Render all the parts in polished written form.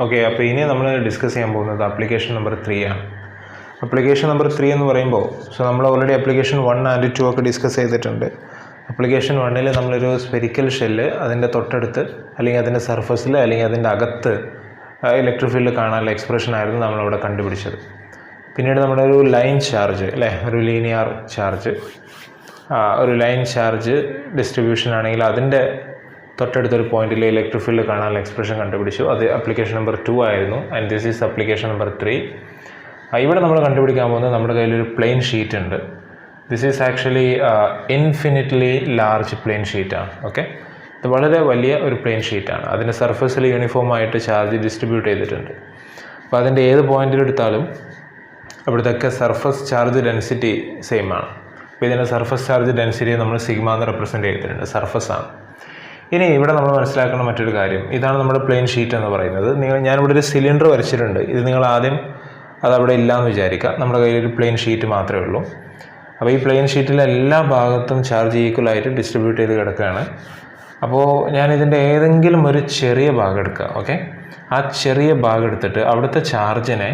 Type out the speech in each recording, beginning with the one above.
Okay, അപ്പോൾ ഇനി നമ്മൾ ഡിസ്കസ് ചെയ്യാൻ പോകുന്നത് ആപ്ലിക്കേഷൻ നമ്പർ 3 ആണ്. ആപ്ലിക്കേഷൻ നമ്പർ 3 എന്ന് പറയുമ്പോൾ നമ്മൾ ഓൾറെഡി ആപ്ലിക്കേഷൻ 1 and 2 ഒക്കെ ഡിസ്കസ് ചെയ്തിട്ടുണ്ട്. ആപ്ലിക്കേഷൻ 1-ൽ നമ്മളൊരു സ്പെരിക്കൽ ഷെല്ല് അതിൻ്റെ തൊട്ടടുത്ത് അല്ലെങ്കിൽ അതിൻ്റെ സർഫസിൽ അല്ലെങ്കിൽ അതിൻ്റെ അകത്ത് ഇലക്ട്രിക് ഫീൽഡ് കാണാനുള്ള എക്സ്പ്രഷൻ ആയിരുന്നു നമ്മളവിടെ കണ്ടുപിടിച്ചത്. പിന്നീട് നമ്മുടെ ഒരു ലൈൻ ചാർജ് അല്ലേ, ഒരു ലീനിയർ ചാർജ്, ഒരു ലൈൻ ചാർജ് ഡിസ്ട്രിബ്യൂഷൻ ആണെങ്കിൽ അതിൻ്റെ തൊട്ടടുത്തൊരു പോയിന്റിൽ ഇലക്ട്രിക് ഫീൽഡ് കാണാനുള്ള എക്സ്പ്രഷൻ കണ്ടുപിടിച്ചു. അത് ആപ്ലിക്കേഷൻ നമ്പർ 2 ആയിരുന്നു. And this is application number 3. ഇവിടെ നമ്മൾ കണ്ടുപിടിക്കാൻ പോകുന്നത് നമ്മുടെ കയ്യിലൊരു പ്ലെയിൻ ഷീറ്റ് ഉണ്ട്. This is actually infinitely large plain ഷീറ്റാണ്. ഓക്കെ, ഇത് വളരെ വലിയ ഒരു പ്ലെയിൻ ഷീറ്റാണ്. അതിൻ്റെ സർഫസിൽ യൂണിഫോമായിട്ട് ചാർജ് ഡിസ്ട്രിബ്യൂട്ട് ചെയ്തിട്ടുണ്ട്. അപ്പോൾ അതിൻ്റെ ഏത് പോയിന്റിലെടുത്താലും അവിടുത്തെ സർഫസ് ചാർജ് ഡെൻസിറ്റി സെയിം ആണ്. അപ്പോൾ ഇതിൻ്റെ സർഫസ് ചാർജ് ഡെൻസിറ്റി നമ്മൾ സിഗ്മ എന്ന് റെപ്രസെൻറ്റ് ചെയ്തിട്ടുണ്ട്, സർഫസാണ്. ഇനി ഇവിടെ നമ്മൾ മനസ്സിലാക്കുന്ന മറ്റൊരു കാര്യം, ഇതാണ് നമ്മുടെ പ്ലെയിൻ ഷീറ്റ് എന്ന് പറയുന്നത്. ഞാനിവിടെ ഒരു സിലിണ്ടർ വരച്ചിട്ടുണ്ട്. ഇത് നിങ്ങൾ ആദ്യം അതവിടെ ഇല്ലയെന്ന് വിചാരിക്കുക. നമ്മുടെ കയ്യിൽ ഒരു പ്ലെയിൻ ഷീറ്റ് മാത്രമേ ഉള്ളൂ. അപ്പോൾ ഈ പ്ലെയിൻ ഷീറ്റിലെ എല്ലാ ഭാഗത്തും ചാർജ് ഈക്വലായിട്ട് ഡിസ്ട്രിബ്യൂട്ട് ചെയ്ത് കിടക്കുകയാണ്. അപ്പോൾ ഞാനിതിൻ്റെ ഏതെങ്കിലും ഒരു ചെറിയ ഭാഗം എടുക്കുക. ഓക്കെ, ആ ചെറിയ ഭാഗം എടുത്തിട്ട് അവിടുത്തെ ചാർജിനെ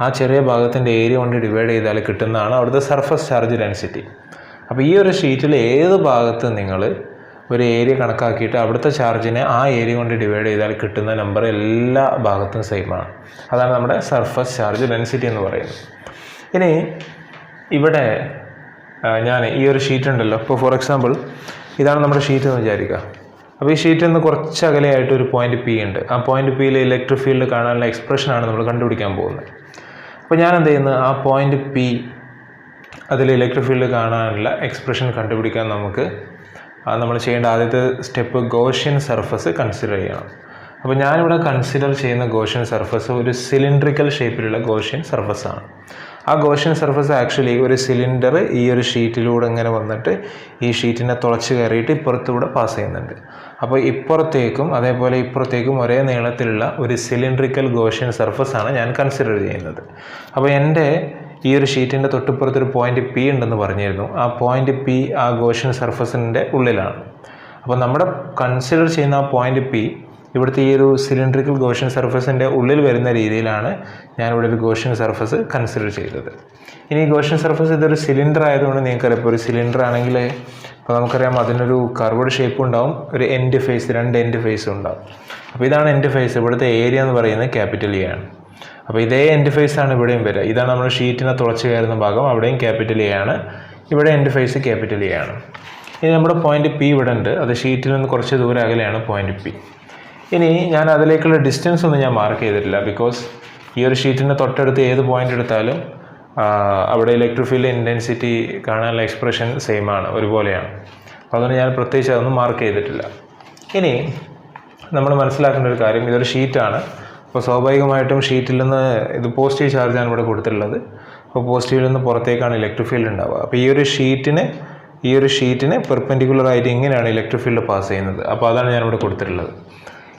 ആ ചെറിയ ഭാഗത്തിൻ്റെ ഏരിയ കൊണ്ട് ഡിവൈഡ് ചെയ്താൽ കിട്ടുന്നതാണ് അവിടുത്തെ സർഫസ് ചാർജ് ഡെൻസിറ്റി. അപ്പോൾ ഈ ഒരു ഷീറ്റിൽ ഏത് ഭാഗത്ത് നിങ്ങൾ ഒരു ഏരിയ കണക്കാക്കിയിട്ട് അവിടുത്തെ ചാർജിനെ ആ ഏരിയ കൊണ്ട് ഡിവൈഡ് ചെയ്താൽ കിട്ടുന്ന നമ്പർ എല്ലാ ഭാഗത്തും സെയിമാണ്. അതാണ് നമ്മുടെ സർഫസ് ചാർജ് ഡെൻസിറ്റി എന്ന് പറയുന്നത്. ഇനി ഇവിടെ ഞാൻ ഈ ഒരു ഷീറ്റ് ഉണ്ടല്ലോ, ഇപ്പോൾ ഫോർ എക്സാമ്പിൾ ഇതാണ് നമ്മുടെ ഷീറ്റ് എന്ന് വിചാരിക്കുക. അപ്പോൾ ഈ ഷീറ്റിൽ നിന്ന് കുറച്ച് അകലെയായിട്ട് ഒരു പോയിന്റ് പി ഉണ്ട്. ആ പോയിന്റ് പിയിൽ ഇലക്ട്രിക് ഫീൽഡ് കാണാനുള്ള എക്സ്പ്രഷനാണ് നമ്മൾ കണ്ടുപിടിക്കാൻ പോകുന്നത്. അപ്പോൾ ഞാൻ എന്ത് ചെയ്യുന്നത്, ആ പോയിന്റ് പി അതിൽ ഇലക്ട്രിക് ഫീൽഡ് കാണാനുള്ള എക്സ്പ്രഷൻ കണ്ടുപിടിക്കാൻ നമ്മൾ ചെയ്യേണ്ട ആദ്യത്തെ സ്റ്റെപ്പ് ഗോഷ്യൻ സർഫസ് കൺസിഡർ ചെയ്യണം. അപ്പോൾ ഞാനിവിടെ കൺസിഡർ ചെയ്യുന്ന ഗോഷ്യൻ സർഫസ് ഒരു സിലിണ്ടറിക്കൽ ഷേപ്പിലുള്ള ഗോഷ്യൻ സർഫസാണ്. ആ ഗോഷ്യൻ സർഫസ് ആക്ച്വലി ഒരു സിലിണ്ടർ ഈ ഒരു ഷീറ്റിലൂടെ ഇങ്ങനെ വന്നിട്ട് ഈ ഷീറ്റിനെ തുളച്ച് കയറിയിട്ട് ഇപ്പുറത്തൂടെ പാസ് ചെയ്യുന്നുണ്ട്. അപ്പോൾ ഇപ്പുറത്തേക്കും അതേപോലെ ഇപ്പുറത്തേക്കും ഒരേ നീളത്തിലുള്ള ഒരു സിലിണ്ടറിക്കൽ ഗോഷ്യൻ സർഫസാണ് ഞാൻ കൺസിഡർ ചെയ്യുന്നത്. അപ്പോൾ എൻ്റെ ഈ ഒരു ഷീറ്റിൻ്റെ തൊട്ടിപ്പുറത്തൊരു പോയിന്റ് പി ഉണ്ടെന്ന് പറഞ്ഞിരുന്നു. ആ പോയിന്റ് പി ആ ഗോഷ്യൻ സർഫസിൻ്റെ ഉള്ളിലാണ്. അപ്പോൾ നമ്മുടെ കൺസിഡർ ചെയ്യുന്ന ആ പോയിന്റ് പി ഇവിടുത്തെ ഈ ഒരു സിലിണ്ടറിക്കൽ ഗോഷ്യൻ സർഫസിൻ്റെ ഉള്ളിൽ വരുന്ന രീതിയിലാണ് ഞാനിവിടെ ഒരു ഗോഷ്യൻ സർഫസ് കൺസിഡർ ചെയ്തത്. ഇനി ഈ ഗോഷ്യൻ സർഫസ് ഇതൊരു സിലിണ്ടർ ആയതുകൊണ്ട് നിങ്ങൾക്കറിയാം, ഇപ്പോൾ ഒരു സിലിണ്ടർ ആണെങ്കിൽ ഇപ്പോൾ നമുക്കറിയാം അതിനൊരു കർവ്ഡ് ഷേപ്പ് ഉണ്ടാവും, ഒരു എൻഡ് ഫേസ്, 2 എൻഡ് ഫേസും ഉണ്ടാവും. അപ്പോൾ ഇതാണ് എൻഡ് ഫേസ്. ഇവിടുത്തെ ഏരിയ എന്ന് പറയുന്നത് ക്യാപിറ്റൽ എ ആണ്. അപ്പോൾ ഇതേ എൻഡ് ഫേസ് ആണ് ഇവിടെയും വരിക. ഇതാണ് നമ്മുടെ ഷീറ്റിനെ തുളച്ച് കയറുന്ന ഭാഗം, അവിടെയും ക്യാപിറ്റൽ എ ആണ്, ഇവിടെ എൻഡ് ഫേസ് ക്യാപിറ്റൽ എ ആണ്. ഇനി നമ്മുടെ പോയിന്റ് പി ഇവിടെ ഉണ്ട്, അത് ഷീറ്റിൽ നിന്ന് കുറച്ച് ദൂരം അകലെയാണ് പോയിന്റ് പി. ഇനി ഞാൻ അതിലേക്കുള്ള ഡിസ്റ്റൻസ് ഒന്നും ഞാൻ മാർക്ക് ചെയ്തിട്ടില്ല, ബിക്കോസ് ഈ ഒരു ഷീറ്റിൻ്റെ തൊട്ടടുത്ത് ഏത് പോയിന്റ് എടുത്താലും അവിടെ ഇലക്ട്രിക് ഫീൽഡ് ഇൻറ്റൻസിറ്റി കാണാനുള്ള എക്സ്പ്രഷൻ സെയിം ആണ്, ഒരുപോലെയാണ്. അപ്പോൾ അതുകൊണ്ട് ഞാൻ പ്രത്യേകിച്ച് അതൊന്നും മാർക്ക് ചെയ്തിട്ടില്ല. ഇനി നമ്മൾ മനസ്സിലാക്കേണ്ട ഒരു കാര്യം, ഇതൊരു ഷീറ്റാണ്. അപ്പോൾ സ്വാഭാവികമായിട്ടും ഷീറ്റിൽ നിന്ന് ഇത് പോസിറ്റീവ് ചാർജാണ് ഇവിടെ കൊടുത്തിട്ടുള്ളത്. അപ്പോൾ പോസിറ്റീവിൽ നിന്ന് പുറത്തേക്കാണ് ഇലക്ട്രിക് ഫീൽഡ് ഉണ്ടാവുക. അപ്പോൾ ഈ ഒരു ഷീറ്റിന് പെർപെൻഡിക്കുലറായിട്ട് ഇങ്ങനെയാണ് ഇലക്ട്രിക് ഫീൽഡ് പാസ് ചെയ്യുന്നത്. അപ്പോൾ അതാണ് ഞാനിവിടെ കൊടുത്തിട്ടുള്ളത്.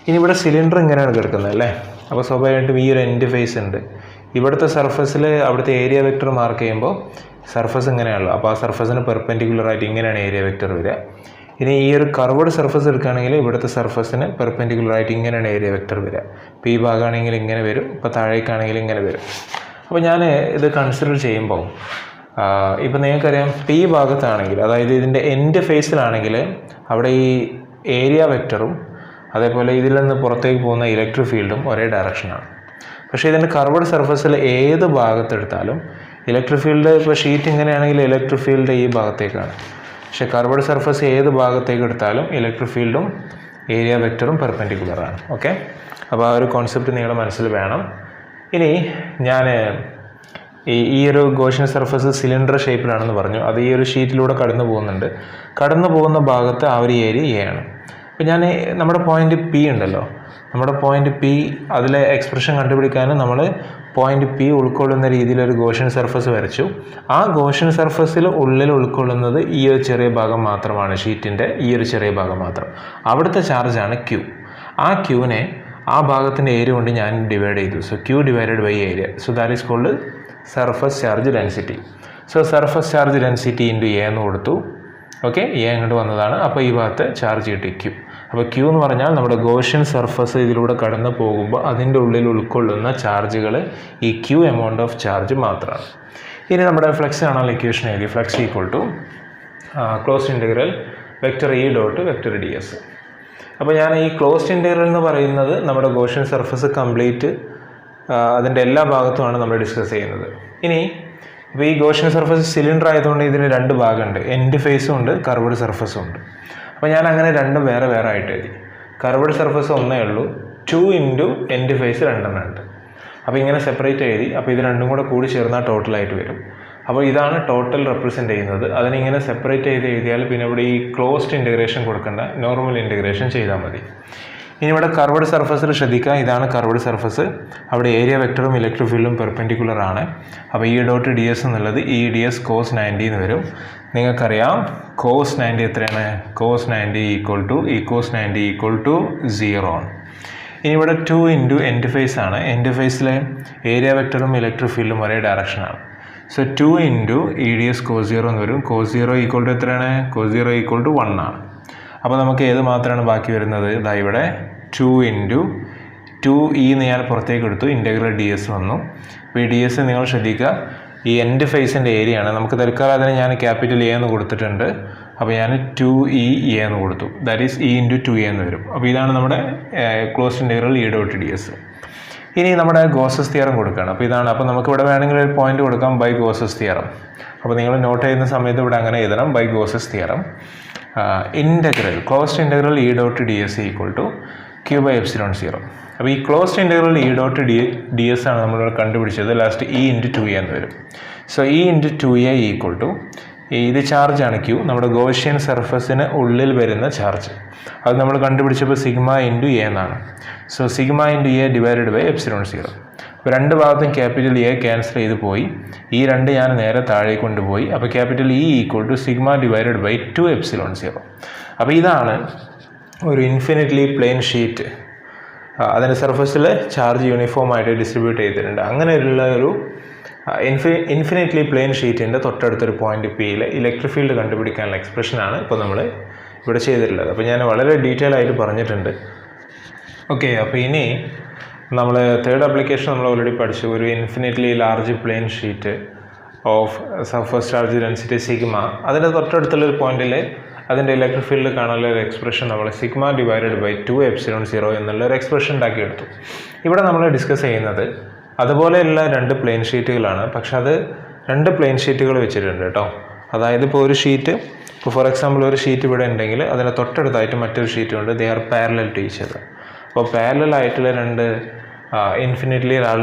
ഇനി ഇവിടെ സിലിണ്ടർ ഇങ്ങനെയാണ് കിടക്കുന്നത് അല്ലേ. അപ്പോൾ സ്വാഭാവികമായിട്ടും ഈ ഒരു എൻഡ് ഫേസ് ഉണ്ട്. ഇവിടുത്തെ സർഫസിൽ അവിടുത്തെ ഏരിയ വെക്ടർ മാർക്ക് ചെയ്യുമ്പോൾ സർഫസ് ഇങ്ങനെയാണല്ലോ. അപ്പോൾ ആ സർഫസിന് പെർപെൻഡിക്കുലറായിട്ട് ഇങ്ങനെയാണ് ഏരിയ വെക്ടർ വരിക. ഇനി ഈ ഒരു കർവ്ഡ് സർഫസ് എടുക്കുകയാണെങ്കിൽ ഇവിടുത്തെ സർഫസിന് പെർപെൻഡിക്കുലറായിട്ട് ഇങ്ങനെയാണ് ഏരിയ വെക്ടർ വരിക. ഇപ്പോൾ ഈ ഭാഗമാണെങ്കിൽ ഇങ്ങനെ വരും, ഇപ്പോൾ താഴേക്കാണെങ്കിൽ ഇങ്ങനെ വരും. അപ്പോൾ ഞാൻ ഇത് കൺസിഡർ ചെയ്യുമ്പോൾ ഇപ്പോൾ നിങ്ങൾക്കറിയാം, പി ഭാഗത്താണെങ്കിൽ അതായത് ഇതിൻ്റെ എൻഡ് ഫേസിലാണെങ്കിൽ അവിടെ ഈ ഏരിയ വെക്ടറും അതേപോലെ ഇതിൽ നിന്ന് പുറത്തേക്ക് പോകുന്ന ഇലക്ട്രിക് ഫീൽഡും ഒരേ ഡയറക്ഷനാണ്. പക്ഷേ ഇതിൻ്റെ കർവ്ഡ് സർഫസിൽ ഏത് ഭാഗത്തെടുത്താലും ഇലക്ട്രിക് ഫീൽഡ്, ഇപ്പോൾ ഷീറ്റ് ഇങ്ങനെയാണെങ്കിൽ ഇലക്ട്രിക് ഫീൽഡ് ഈ ഭാഗത്തേക്കാണ്. പക്ഷേ കർവ്ഡ് സർഫസ് ഏത് ഭാഗത്തേക്ക് എടുത്താലും ഇലക്ട്രിക് ഫീൽഡും ഏരിയ വെക്ടറും പെർപെൻഡിക്കുലറാണ്. ഓക്കെ, അപ്പോൾ ആ ഒരു കോൺസെപ്റ്റ് നിങ്ങളുടെ മനസ്സിൽ വേണം. ഇനി ഞാൻ ഈ ഒരു ഗോഷ്യൻ സർഫസ് സിലിണ്ടർ ഷേപ്പിലാണെന്ന് പറഞ്ഞു. അത് ഈ ഒരു ഷീറ്റിലൂടെ കടന്നു പോകുന്ന ഭാഗത്ത് ആ ഒരു ഏരിയ എ ആണ്. അപ്പോൾ ഞാൻ നമ്മുടെ പോയിന്റ് പി ഉണ്ടല്ലോ, നമ്മുടെ പോയിന്റ് പി അതിലെ എക്സ്പ്രഷൻ കണ്ടുപിടിക്കാൻ നമ്മൾ പോയിന്റ് പി ഉൾക്കൊള്ളുന്ന രീതിയിലൊരു ഗോഷ്യൻ സർഫസ് വരച്ചു. ആ ഗോഷ്യൻ സർഫസിൽ ഉള്ളിൽ ഉൾക്കൊള്ളുന്നത് ഈ ഒരു ചെറിയ ഭാഗം മാത്രമാണ്, ഷീറ്റിൻ്റെ ഈ ഒരു ചെറിയ ഭാഗം മാത്രം. അവിടുത്തെ ചാർജാണ് ക്യൂ. ആ ക്യൂവിനെ ആ ഭാഗത്തിൻ്റെ ഏരിയ കൊണ്ട് ഞാൻ ഡിവൈഡ് ചെയ്തു. So Q divided by area, so that is called surface charge density. So surface charge density into A എന്ന് കൊടുത്തു. ഓക്കെ, എ അങ്ങോട്ട് വന്നതാണ്. അപ്പോൾ ഈ ഭാഗത്ത് ചാർജ് കിട്ടി ക്യൂ. അപ്പോൾ ക്യൂ എന്ന് പറഞ്ഞാൽ നമ്മുടെ ഗോഷ്യൻ സർഫസ് ഇതിലൂടെ കടന്നു പോകുമ്പോൾ അതിൻ്റെ ഉള്ളിൽ ഉൾക്കൊള്ളുന്ന ചാർജുകൾ ഈ ക്യൂ എമൗണ്ട് ഓഫ് ചാർജ് മാത്രമാണ്. ഇനി നമ്മുടെ ഫ്ലക്സ് കാണാനുള്ള ഇക്വേഷൻ എഴുതി. Flux equal to closed integral vector E dot vector D S. അപ്പോൾ ഞാൻ ഈ ക്ലോസ്ഡ് ഇൻ്റഗ്രൽ എന്ന് പറയുന്നത് നമ്മുടെ ഗോഷ്യൻ സർഫസ് കംപ്ലീറ്റ് അതിൻ്റെ എല്ലാ ഭാഗത്തുമാണ് നമ്മൾ ഡിസ്കസ് ചെയ്യുന്നത്. ഇനി ഇപ്പോൾ ഈ ഗോഷ്യൻ സർഫസ് സിലിണ്ടർ ആയതുകൊണ്ട് ഇതിന് രണ്ട് ഭാഗമുണ്ട്, എൻഡ് ഫേസും ഉണ്ട്, കർവ്ഡ് സർഫസും ഉണ്ട്. അപ്പോൾ ഞാൻ അങ്ങനെ രണ്ടും വേറെ വേറെ ആയിട്ട് എഴുതി. കർവ്ഡ് സർഫസ് ഒന്നേ ഉള്ളൂ, 2 ഇൻറ്റു എൻഡ് ഫേസ് 2 ഉണ്ട്. അപ്പോൾ ഇങ്ങനെ സെപ്പറേറ്റ് എഴുതി. അപ്പോൾ ഇത് രണ്ടും കൂടെ കൂടി ചേർന്നാൽ ടോട്ടലായിട്ട് വരും. അപ്പോൾ ഇതാണ് ടോട്ടൽ റെപ്രസെൻ്റ് ചെയ്യുന്നത്. അതിനിങ്ങനെ സെപ്പറേറ്റ് ചെയ്ത് എഴുതിയാൽ പിന്നെ ഇവിടെ ഈ ക്ലോസ്ഡ് ഇൻ്റഗ്രേഷൻ കൊടുക്കേണ്ട, നോർമൽ ഇൻ്റഗ്രേഷൻ ചെയ്താൽ മതി. ഇനി ഇവിടെ കർവ്ഡ് സർഫസിൽ ശ്രദ്ധിക്കുക, ഇതാണ് കർവ്ഡ് സർഫസ്. അവിടെ ഏരിയ വെക്ടറും ഇലക്ട്രിക് ഫീൽഡും പെർപെൻഡിക്കുലർ ആണ്. അപ്പോൾ ഇ ഡോട്ട് ഡി എസ് എന്നുള്ളത് ഇ ഡി എസ് കോസ് 90 എന്ന് വരും. നിങ്ങൾക്കറിയാം കോസ് 90 എത്രയാണ്? കോസ് 90 ഈക്വൽ ടു ഈ കോസ് 90 ഈക്വൽ ടു 0 ആണ്. ഇനി ഇവിടെ 2 ഇൻറ്റു എൻഡ് ഫേസ് ആണ്. എൻഡ് ഫേസിലെ ഏരിയ വെക്ടറും ഇലക്ട്രിക് ഫീൽഡും ഒരേ ഡയറക്ഷനാണ്. So 2 into E D S cos 0 എന്ന് വരും. കോസ് 0 ഈക്വൽ ടു എത്രയാണ്? കോസ് 0 ഈക്വൽ ടു 1 ആണ്. അപ്പോൾ നമുക്ക് ഏത് മാത്രമാണ് ബാക്കി വരുന്നത്? ഇതാ ഇവിടെ 2 ഇൻറ്റു 2 എന്ന് ഞാൻ പുറത്തേക്ക് എടുത്തു, ഇൻ്റഗ്രൽ ഡി എസ് വന്നു. അപ്പോൾ ഈ ഡി എസ് നിങ്ങൾ ശ്രദ്ധിക്കുക, ഈ എൻഡ് ഫേസിൻ്റെ ഏരിയ ആണ്. നമുക്ക് തൽക്കാലം അതിന് ഞാൻ ക്യാപിറ്റൽ എ എന്ന് കൊടുത്തിട്ടുണ്ട്. അപ്പോൾ ഞാൻ 2e എന്ന് കൊടുത്തു. That is E into 2a എന്ന് വരും. അപ്പോൾ ഇതാണ് നമ്മുടെ closed integral E dot D S. ഇനി നമ്മുടെ ഗോസസ് തിയറം കൊടുക്കുകയാണ്. അപ്പോൾ ഇതാണ്. അപ്പോൾ നമുക്ക് ഇവിടെ വേണമെങ്കിൽ ഒരു പോയിന്റ് കൊടുക്കാം, ബൈ ഗോസസ് തിയറം. അപ്പോൾ നിങ്ങൾ നോട്ട് ചെയ്യുന്ന സമയത്ത് ഇവിടെ അങ്ങനെ എഴുതണം, by Gauss's theorem. Integral closed integral E dot D S equal to Q by epsilon 0. അപ്പോൾ ഈ closed integral E dot D S ആണ് നമ്മളിവിടെ കണ്ടുപിടിച്ചത്. ലാസ്റ്റ് ഇ ഇൻറ്റു 2a എന്ന് വരും. So E into 2a equal to, ഇത് ചാർജാണ് Q, നമ്മുടെ ഗോഷ്യൻ സർഫസിന് ഉള്ളിൽ വരുന്ന ചാർജ്. അത് നമ്മൾ കണ്ടുപിടിച്ചപ്പോൾ സിഗ്മ ഇൻറ്റു എ എന്നാണ്. So sigma into A divided by epsilon 0. അപ്പോൾ രണ്ട് ഭാഗത്തും ക്യാപിറ്റൽ എ ക്യാൻസൽ ചെയ്ത് പോയി. ഈ രണ്ട് ഞാൻ നേരെ താഴെ കൊണ്ടുപോയി. അപ്പോൾ capital E equal to sigma divided by 2 epsilon 0. അപ്പോൾ ഇതാണ് ഒരു ഇൻഫിനിറ്റ്ലി പ്ലെയിൻ ഷീറ്റ്. അതിൻ്റെ സർഫസിൽ ചാർജ് യൂണിഫോം ആയിട്ട് ഡിസ്ട്രിബ്യൂട്ട് ചെയ്തിട്ടുണ്ട്. അങ്ങനെയുള്ള ഒരു ഇൻഫിനിറ്റ്ലി പ്ലെയിൻ ഷീറ്റിൻ്റെ തൊട്ടടുത്തൊരു പോയിന്റ് പിയിൽ ഇലക്ട്രിക് ഫീൽഡ് കണ്ടുപിടിക്കാനുള്ള എക്സ്പ്രഷനാണ് ഇപ്പോൾ നമ്മൾ ഇവിടെ ചെയ്തിട്ടുള്ളത്. അപ്പോൾ ഞാൻ വളരെ ഡീറ്റെയിൽ ആയിട്ട് പറഞ്ഞിട്ടുണ്ട്. ഓക്കെ, അപ്പോൾ ഇനി നമ്മൾ തേർഡ് ആപ്ലിക്കേഷൻ നമ്മൾ ഓൾറെഡി പഠിച്ചു. ഒരു infinitely large plane sheet of surface charge density sigma, അതിൻ്റെ തൊട്ടടുത്തുള്ളൊരു പോയിന്റിൽ അതിൻ്റെ ഇലക്ട്രിക് ഫീൽഡ് കാണാനുള്ള ഒരു എക്സ്പ്രഷൻ നമ്മൾ സിഗ്മ ഡിവൈഡഡ് ബൈ 2 എപ്സിലോൺ 0 എന്നുള്ള ഒരു എക്സ്പ്രഷൻ ഉണ്ടാക്കിയെടുത്തു. ഇവിടെ നമ്മൾ ഡിസ്കസ് ചെയ്യുന്നത് അതുപോലെയുള്ള രണ്ട് പ്ലെയിൻ ഷീറ്റുകളാണ്. പക്ഷെ അത് രണ്ട് പ്ലെയിൻ ഷീറ്റുകൾ വെച്ചിട്ടുണ്ട് കേട്ടോ. അതായത് ഇപ്പോൾ ഒരു ഷീറ്റ്, ഇപ്പോൾ ഫോർ എക്സാമ്പിൾ ഒരു ഷീറ്റ് ഇവിടെ ഉണ്ടെങ്കിൽ അതിന് തൊട്ടടുത്തായിട്ട് മറ്റൊരു ഷീറ്റ് ഉണ്ട്. They are parallel to each other. അപ്പോൾ പാരലൽ ആയിട്ടുള്ള രണ്ട് ഇൻഫിനിറ്റ്ലി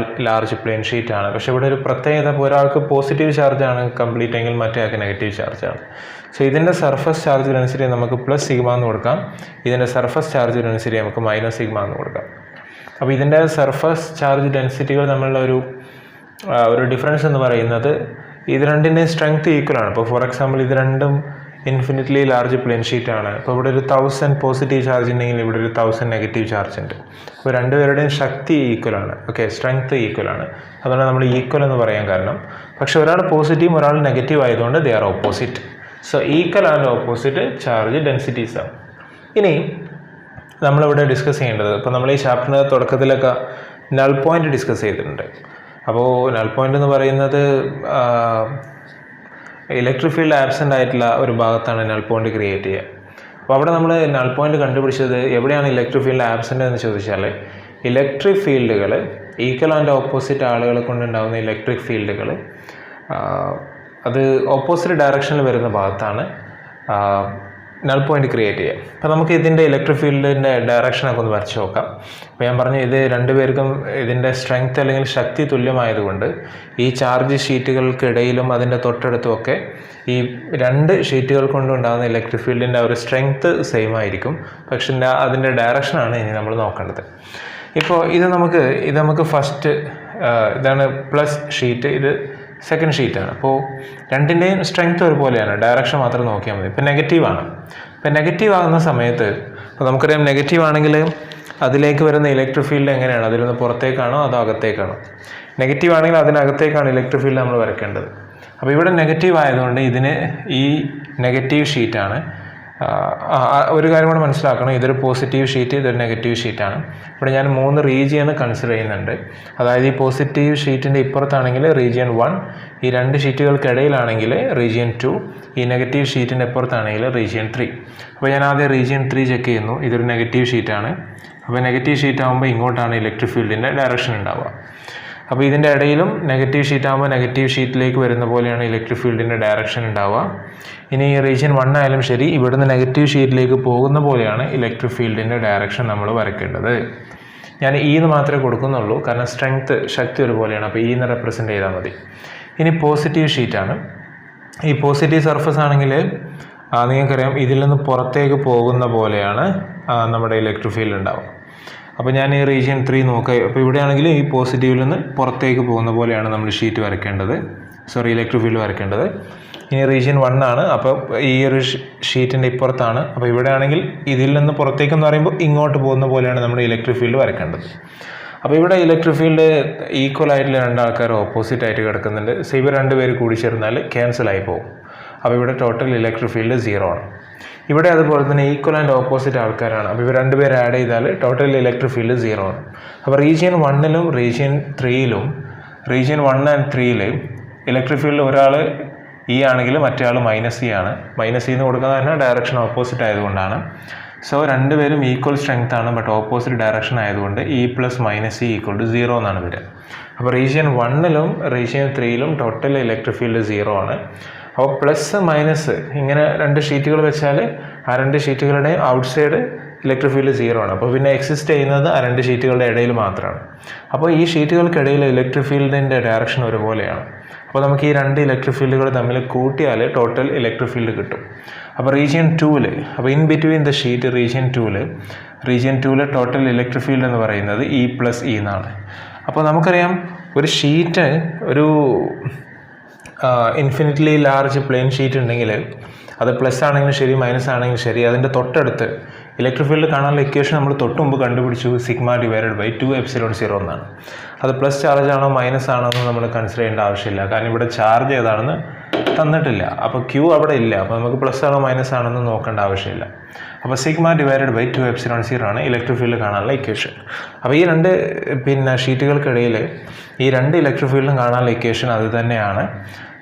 ലാർജ് പ്ലെയിൻ ഷീറ്റാണ്. പക്ഷേ ഇവിടെ ഒരു പ്രത്യേകത, ഒരാൾക്ക് പോസിറ്റീവ് ചാർജാണ് കംപ്ലീറ്റ് എങ്കിൽ മറ്റേ ആൾക്ക് നെഗറ്റീവ് ചാർജാണ്. സോ ഇതിൻ്റെ സർഫസ് ചാർജ് ഡെൻസിറ്റി നമുക്ക് പ്ലസ് സിഗ്മ എന്ന് കൊടുക്കാം. ഇതിൻ്റെ സർഫസ് ചാർജ് ഡെൻസിറ്റി നമുക്ക് മൈനസ് സിഗ്മ എന്ന് കൊടുക്കാം. അപ്പോൾ ഇതിൻ്റെ സർഫസ് ചാർജ് ഡെൻസിറ്റികൾ തമ്മിലുള്ള ഒരു ഡിഫറൻസ് എന്ന് പറയുന്നത് ഇത് രണ്ടിൻ്റെയും സ്ട്രെങ്ത് ഈക്വലാണ്. ഇപ്പോൾ ഫോർ എക്സാമ്പിൾ ഇത് രണ്ടും ഇൻഫിനിറ്റ്ലി ലാർജ് പ്ലെയിൻ ഷീറ്റാണ്. അപ്പോൾ ഇവിടെ ഒരു 1000 പോസിറ്റീവ് ചാർജ് ഉണ്ടെങ്കിൽ ഇവിടെ ഒരു 1000 നെഗറ്റീവ് ചാർജ് ഉണ്ട്. അപ്പോൾ രണ്ടുപേരുടെയും ശക്തി ഈക്വലാണ്. Okay, strength ഈക്വലാണ്. അതുകൊണ്ട് നമ്മൾ ഈക്വൽ എന്ന് പറയാൻ കാരണം. പക്ഷേ ഒരാൾ പോസിറ്റീവും ഒരാൾ നെഗറ്റീവ് ആയതുകൊണ്ട് they are opposite. So equal and opposite charge densities ആണ്. ഇനി നമ്മളിവിടെ ഡിസ്കസ് ചെയ്യേണ്ടത്, ഇപ്പോൾ നമ്മൾ ഈ ചാപ്റ്ററിൻ്റെ തുടക്കത്തിലൊക്കെ നൾ പോയിന്റ് ഡിസ്കസ് ചെയ്തിട്ടുണ്ട്. അപ്പോൾ നൾ പോയിന്റ് എന്ന് പറയുന്നത് ഇലക്ട്രിക് ഫീൽഡ് ആബ്സെൻ്റ് ആയിട്ടുള്ള ഒരു ഭാഗത്താണ് നൾ പോയിന്റ് ക്രിയേറ്റ് ചെയ്യുക. അപ്പോൾ അവിടെ നമ്മൾ നൾ പോയിന്റ് കണ്ടുപിടിച്ചത് എവിടെയാണ് ഇലക്ട്രിക് ഫീൽഡ് ആബ്സെൻ്റ് എന്ന് ചോദിച്ചാൽ, ഇലക്ട്രിക് ഫീൽഡുകൾ ഈക്വൽ ആൻഡ് ഓപ്പോസിറ്റ് ആളുകളെ കൊണ്ടുണ്ടാകുന്ന ഇലക്ട്രിക് ഫീൽഡുകൾ അത് ഓപ്പോസിറ്റ് ഡയറക്ഷനിൽ വരുന്ന ഭാഗത്താണ് നൾ പോയിന്റ് ക്രിയേറ്റ് ചെയ്യുക. അപ്പോൾ നമുക്ക് ഇതിൻ്റെ ഇലക്ട്രിക് ഫീൽഡിൻ്റെ ഡയറക്ഷനൊക്കെ ഒന്ന് വരച്ച് നോക്കാം. അപ്പോൾ ഞാൻ പറഞ്ഞു, ഇത് രണ്ടുപേർക്കും ഇതിൻ്റെ സ്ട്രെങ്ത് അല്ലെങ്കിൽ ശക്തി തുല്യമായതുകൊണ്ട് ഈ ചാർജ് ഷീറ്റുകൾക്കിടയിലും അതിൻ്റെ തൊട്ടടുത്തുമൊക്കെ ഈ രണ്ട് ഷീറ്റുകൾ കൊണ്ടുണ്ടാകുന്ന ഇലക്ട്രിക് ഫീൽഡിൻ്റെ ഒരു സ്ട്രെങ്ത് സെയിം ആയിരിക്കും. പക്ഷേ അതിൻ്റെ ഡയറക്ഷനാണ് ഇനി നമ്മൾ നോക്കേണ്ടത്. ഇപ്പോൾ ഇത് നമുക്ക് ഫസ്റ്റ് ഇതാണ് പ്ലസ് ഷീറ്റ്, ഇത് സെക്കൻഡ് ഷീറ്റാണ്. അപ്പോൾ രണ്ടിൻ്റെയും സ്ട്രെങ്ത് ഒരുപോലെയാണ്, ഡയറക്ഷൻ മാത്രം നോക്കിയാൽ മതി. ഇപ്പോൾ നെഗറ്റീവാണ്. ഇപ്പോൾ നെഗറ്റീവ് ആകുന്ന സമയത്ത് ഇപ്പോൾ നമുക്കറിയാം നെഗറ്റീവ് ആണെങ്കിൽ അതിലേക്ക് വരുന്ന ഇലക്ട്രിക് ഫീൽഡ് എങ്ങനെയാണ്, അതിൽ നിന്ന് പുറത്തേക്കാണോ അതോ അകത്തേക്കാണോ? നെഗറ്റീവ് ആണെങ്കിൽ അതിനകത്തേക്കാണ് ഇലക്ട്രിക് ഫീൽഡ് നമ്മൾ വരയ്ക്കേണ്ടത്. അപ്പോൾ ഇവിടെ നെഗറ്റീവ് ആയതുകൊണ്ട് ഇതിന് ഈ നെഗറ്റീവ് ഷീറ്റാണ് ഒരു കാര്യം കൂടെ മനസ്സിലാക്കണം, ഇതൊരു പോസിറ്റീവ് ഷീറ്റ്, ഇതൊരു നെഗറ്റീവ് ഷീറ്റാണ്. ഇവിടെ ഞാൻ 3 റീജിയൻ കൺസിഡർ ചെയ്യുന്നുണ്ട്. അതായത് ഈ പോസിറ്റീവ് ഷീറ്റിൻ്റെ ഇപ്പുറത്താണെങ്കിൽ റീജിയൻ 1, ഈ 2 ഷീറ്റുകൾക്കിടയിലാണെങ്കിൽ റീജിയൻ 2, ഈ നെഗറ്റീവ് ഷീറ്റിൻ്റെ ഇപ്പുറത്താണെങ്കിൽ റീജിയൻ 3. അപ്പോൾ ഞാൻ ആദ്യം റീജിയൻ 3 ചെക്ക് ചെയ്യുന്നു. ഇതൊരു നെഗറ്റീവ് ഷീറ്റാണ്. അപ്പോൾ നെഗറ്റീവ് ഷീറ്റ് ആകുമ്പോൾ ഇങ്ങോട്ടാണ് ഇലക്ട്രിക് ഫീൽഡിൻ്റെ ഡയറക്ഷൻ ഉണ്ടാവുക. അപ്പോൾ ഇതിൻ്റെ ഇടയിലും നെഗറ്റീവ് ഷീറ്റ് ആകുമ്പോൾ നെഗറ്റീവ് ഷീറ്റിലേക്ക് വരുന്ന പോലെയാണ് ഇലക്ട്രിക് ഫീൽഡിൻ്റെ ഡയറക്ഷൻ ഉണ്ടാവുക. ഇനി റീജിയൻ 1 ആയാലും ശരി, ഇവിടുന്ന് നെഗറ്റീവ് ഷീറ്റിലേക്ക് പോകുന്ന പോലെയാണ് ഇലക്ട്രിക് ഫീൽഡിൻ്റെ ഡയറക്ഷൻ നമ്മൾ വരയ്ക്കേണ്ടത്. ഞാൻ എന്ന് മാത്രമേ കൊടുക്കുന്നുള്ളൂ, കാരണം ശക്തി ഒരുപോലെയാണ്. അപ്പോൾ എന്ന് റെപ്രസെൻ്റ് ചെയ്താൽ മതി. ഇനി പോസിറ്റീവ് ഷീറ്റാണ്. ഈ പോസിറ്റീവ് സർഫസ് ആണെങ്കിൽ നിങ്ങൾക്കറിയാം, ഇതിൽ നിന്ന് പുറത്തേക്ക് പോകുന്ന പോലെയാണ് നമ്മുടെ ഇലക്ട്രിക് ഫീൽഡ് ഉണ്ടാവുക. അപ്പോൾ ഞാൻ ഈ റീജിയൻ 3 നോക്കുക. അപ്പോൾ ഇവിടെയാണെങ്കിൽ ഈ പോസിറ്റീവിൽ നിന്ന് പുറത്തേക്ക് പോകുന്ന പോലെയാണ് നമ്മൾ ഷീറ്റ് വരയ്ക്കേണ്ടത്, ഇലക്ട്രിക് ഫീൽഡ് വരയ്ക്കേണ്ടത്. ഇനി റീജിയൻ 1 ആണ്. അപ്പോൾ ഈ ഒരു ഷീറ്റിൻ്റെ ഇപ്പുറത്താണ്. അപ്പോൾ ഇവിടെ ആണെങ്കിൽ ഇതിൽ നിന്ന് പുറത്തേക്കെന്ന് പറയുമ്പോൾ ഇങ്ങോട്ട് പോകുന്ന പോലെയാണ് നമ്മുടെ ഇലക്ട്രിക് ഫീൽഡ് വരയ്ക്കേണ്ടത്. അപ്പോൾ ഇവിടെ ഇലക്ട്രിക് ഫീൽഡ് ഈക്വൽ ആയിട്ടുള്ള 2 ആൾക്കാർ ഓപ്പോസിറ്റ് ആയിട്ട് കിടക്കുന്നുണ്ട്. സോ ഇവർ 2 പേര് കൂടി ചേർന്നാൽ ക്യാൻസലായി പോകും. അപ്പോൾ ഇവിടെ ടോട്ടൽ ഇലക്ട്രിക് ഫീൽഡ് 0 ആണ്. ഇവിടെ അതുപോലെ തന്നെ ഈക്വൽ ആൻഡ് ഓപ്പോസിറ്റ് ആൾക്കാരാണ്. അപ്പോൾ ഇവർ 2 പേര് ആഡ് ചെയ്താൽ ടോട്ടൽ ഇലക്ട്രിക് ഫീൽഡ് 0 ആണ്. അപ്പോൾ റീജിയൻ 1ലും റീജിയൻ 3ലും റീജിയൻ 1 ആൻഡ് 3ൽ ഇലക്ട്രിക് ഫീൽഡ് ഒരാൾ ആണെങ്കിൽ മറ്റേ ആൾ -E ആണ്. -E എന്ന് കൊടുക്കുന്നത് തന്നെ ഡയറക്ഷൻ ഓപ്പോസിറ്റ് ആയതുകൊണ്ടാണ്. സോ 2 പേരും ഈക്വൽ സ്ട്രെങ്ത് ആണ്, ബട്ട് ഓപ്പോസിറ്റ് ഡയറക്ഷൻ ആയതുകൊണ്ട് E + -E = 0 എന്നാണ് വരിക. അപ്പോൾ റീജിയൻ 1ലും റീജിയൻ 3ലും ടോട്ടൽ ഇലക്ട്രിക് ഫീൽഡ് 0 ആണ്. അപ്പോൾ പ്ലസ് മൈനസ് ഇങ്ങനെ 2 ഷീറ്റുകൾ വെച്ചാൽ ആ 2 ഷീറ്റുകളുടെ ഔട്ട്സൈഡ് ഇലക്ട്രിക് ഫീൽഡ് 0 ആണ്. അപ്പോൾ പിന്നെ എക്സിസ്റ്റ് ചെയ്യുന്നത് ആ 2 ഷീറ്റുകളുടെ ഇടയിൽ മാത്രമാണ്. അപ്പോൾ ഈ ഷീറ്റുകൾക്കിടയിൽ ഇലക്ട്രിക് ഫീൽഡിൻ്റെ ഡയറക്ഷൻ ഒരുപോലെയാണ്. അപ്പോൾ നമുക്ക് ഈ 2 ഇലക്ട്രിക് ഫീൽഡുകൾ തമ്മിൽ കൂട്ടിയാൽ ടോട്ടൽ ഇലക്ട്രിക് ഫീൽഡ് കിട്ടും. അപ്പോൾ റീജിയൻ 2ൽ, അപ്പോൾ in between the sheet region 2ൽ ടോട്ടൽ ഇലക്ട്രിക് ഫീൽഡ് എന്ന് പറയുന്നത് E + E എന്നാണ്. അപ്പോൾ നമുക്കറിയാം, ഒരു ഷീറ്റ്, ഒരു ഇൻഫിനിറ്റ്ലി ലാർജ് പ്ലെയിൻ ഷീറ്റ് ഉണ്ടെങ്കിൽ അത് പ്ലസ് ആണെങ്കിലും ശരി മൈനസ് ആണെങ്കിലും ശരി, അതിൻ്റെ തൊട്ടടുത്ത് ഇലക്ട്രിക് ഫീൽഡ് കാണാനുള്ള ഇക്വേഷൻ നമ്മൾ തൊട്ട് മുമ്പ് കണ്ടുപിടിച്ചു, σ/2ε0 എന്നാണ്. അത് പ്ലസ് ചാർജ് ആണോ മൈനസ് ആണോ എന്ന് നമ്മൾ കൺസിഡർ ചെയ്യേണ്ട ആവശ്യമില്ല, കാരണം ഇവിടെ ചാർജ് ഏതാണെന്ന് തന്നിട്ടില്ല. അപ്പോൾ Q അവിടെ ഇല്ല. അപ്പോൾ നമുക്ക് പ്ലസ് ആണോ മൈനസ് ആണോ എന്ന് നോക്കേണ്ട ആവശ്യമില്ല. അപ്പോൾ σ/2ε0 ആണ് ഇലക്ട്രിക് ഫീൽഡ് കാണാനുള്ള ഇക്വേഷൻ. അപ്പോൾ ഈ 2 ഷീറ്റുകൾക്കിടയിൽ ഈ 2 ഇലക്ട്രിക് ഫീൽഡും കാണാനുള്ള ഇക്വേഷൻ അത് തന്നെയാണ്.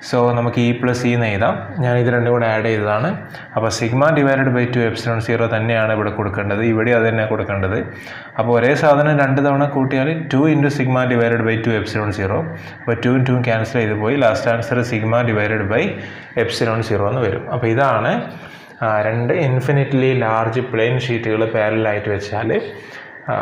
സോ നമുക്ക് E + E എന്ന് എഴുതാം. ഞാൻ ഇത് 2 കൂടെ ആഡ് ചെയ്തതാണ്. അപ്പോൾ σ/2ε0 തന്നെയാണ് ഇവിടെ കൊടുക്കേണ്ടത്, ഇവിടെ അത് തന്നെ കൊടുക്കേണ്ടത്. അപ്പോൾ ഒരേ സാധനം 2 തവണ കൂട്ടിയാൽ 2 × σ/2ε0. അപ്പോൾ 2 2 ക്യാൻസൽ ചെയ്ത് പോയി. ലാസ്റ്റ് ആൻസർ σ/2ε0 എന്ന് വരും. അപ്പോൾ ഇതാണ് 2 ഇൻഫിനിറ്റ്ലി ലാർജ് പ്ലെയിൻ ഷീറ്റുകൾ പാരലായിട്ട് വെച്ചാൽ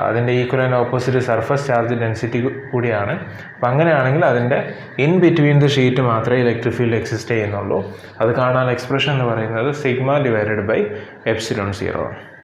അതിൻ്റെ equal and opposite surface charge density കൂടിയാണ്. അപ്പോൾ അങ്ങനെയാണെങ്കിൽ അതിൻ്റെ ഇൻ ബിറ്റ്വീൻ ദ ഷീറ്റ് മാത്രമേ ഇലക്ട്രിക് ഫീൽഡ് എക്സിസ്റ്റ് ചെയ്യുന്നുള്ളൂ. അത് കാണാൻ എക്സ്പ്രഷൻ എന്ന് പറയുന്നത് σ/2ε0.